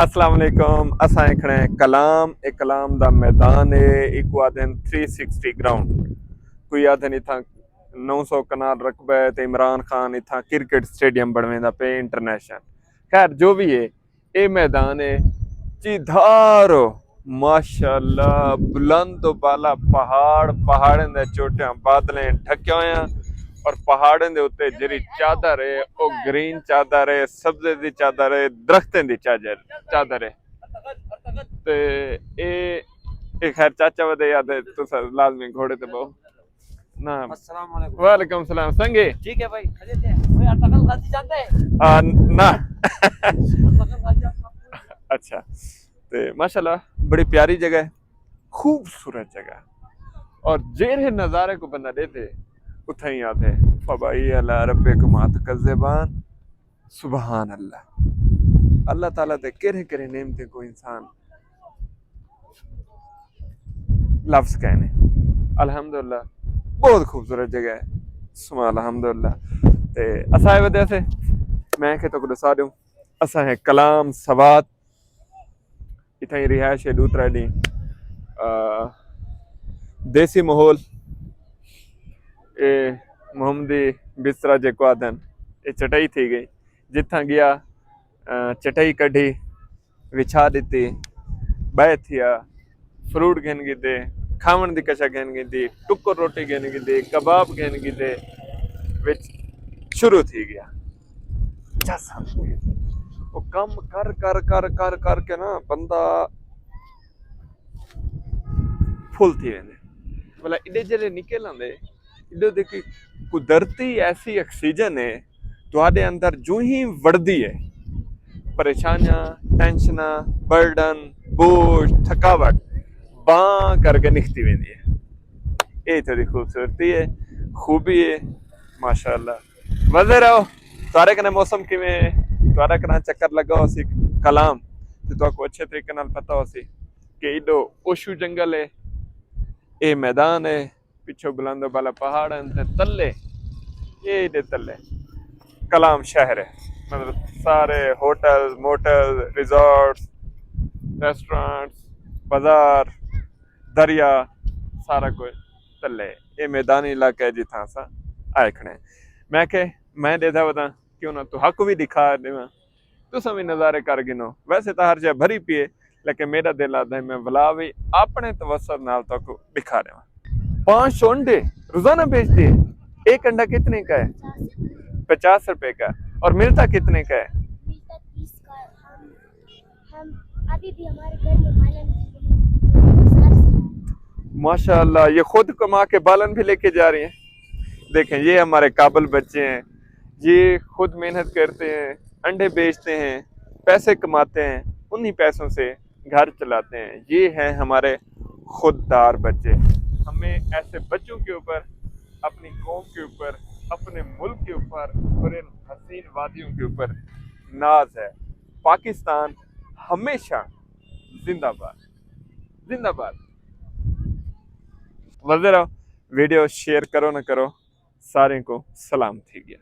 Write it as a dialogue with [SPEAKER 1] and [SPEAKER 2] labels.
[SPEAKER 1] अस्सलाम वालेकुम। असां खड़े कलाम ए कलाम दा मैदान है। एक आदन 360 ग्राउंड, कोई आदन इथा 900 कनाल रकबा है। ते इमरान खान इथा क्रिकेट स्टेडियम बनवेंदा पे इंटरनेशनल। खैर जो भी है, ए मैदान है चिधारो माशाल्लाह बुलंद तो बाला पहाड़, पहाड़ें दे चोटियां बादलें ढके होए हैं और पहाड़ें दे उत्ते जेरी चादर है ओ ग्रीन चादर है, सब्जे दी चादर है, दरख्तें दी चादर है। ते ए खैर चाचा वदे याद है तुस लाजमी घोड़े ते बहु ना।
[SPEAKER 2] अस्सलाम वालेकुम।
[SPEAKER 1] वालेकुम सलाम। संगे
[SPEAKER 2] ठीक है भाई, खरीद ले भाई। अटकल गाजी जानते हैं?
[SPEAKER 1] ना
[SPEAKER 2] अटकल गाजी आपको?
[SPEAKER 1] अच्छा। ते माशाल्लाह बड़ी प्यारी जगह है, खूबसूरत जगह है। और जेरे नज़ारे को बंदा देते उथा ही याद है फबाई अला रब्बिकुम अतकज़्ज़बान। सुबहान अल्लाह। अल्लाह ताला ते केरे केरे नेमते को इंसान लफ्ज कहने। अल्हम्दुलिल्लाह बहुत खूबसूरत जगह है। सुबह अल्हम्दुलिल्लाह। ते असा वजह से मैं के तो दसा दूं, असा है कलाम सवात इतना ही रिहायश है दूसरा डी देसी माहौल ए मोहम्मदी बिस्तरा जेको आदन ये चटाई थी गई जिथा गया चटाई कढ़ी विछा दी बह थिया फ्रूट घेन गिदे खावन दी कशा घेन गिदी टुक्कर रोटी घेन गिदी कबाब घेन गिदे विच शुरू थी गया। वो कम कर कर कर कर कर के ना बंदा फुल थी वेंदे। मतलब इडे जरे निकल आंदे इडे देखी कुदरती ऐसी ऑक्सीजन है तुहाडे अंदर जो ही वड़दी है परेशानियां टेंशन बर्डन बोझ थकावट बां करके निकती वेंदी है। ये थोड़ी खूबसूरती है, खूबी है माशाअल्लाह। मजे रहो। तारे कने मौसम किवें तारे कने चक्कर लगा हो सी कलाम ते तुहाको अच्छे तरीके नाल पता हो सी कि इडो ओशू जंगल है, ए मैदान है, पिछो बुलंदो बाला पहाड़ हैं ते तल्ले ये दे तल्ले कलाम शहर है। मतलब सारे होटल मोटल रिजॉर्ट्स रेस्टोरेंट्स बाजार दरिया सारा कुछ तल्ले ये मैदानी इलाका है जिथा असा आए खड़े। मैं के मैं देदा बता क्यों ना तो हक भी दिखा देवा तो सभी नज़ारे कर गिनो। वैसे तो हर जगह भरी पिए लेकिन मेरा दिल आता है मैं वला भी अपने तवसर नाल तो दिखा देवा। 500 अंडे रोजाना बेचते हैं। एक अंडा कितने का है? 50 रुपए का। और मिलता कितने का है?
[SPEAKER 3] मिलता 30 का। हम अभी भी हमारे घर में पालन
[SPEAKER 1] माशाल्लाह ये खुद कमा के बालन भी लेके जा रही हैं। देखें ये हमारे काबिल बच्चे हैं, ये खुद मेहनत करते हैं, अंडे बेचते हैं, पैसे कमाते हैं, उन्हीं पैसों से घर चलाते हैं। ये हैं हमारे खुददार बच्चे। हमें ऐसे बच्चों के ऊपर, अपनी कौम के ऊपर, अपने मुल्क के ऊपर और इन हसीन वादियों के ऊपर नाज है। पाकिस्तान हमेशा जिंदाबाद जिंदाबाद। वजह वीडियो शेयर करो ना करो सारे को सलाम थी गया।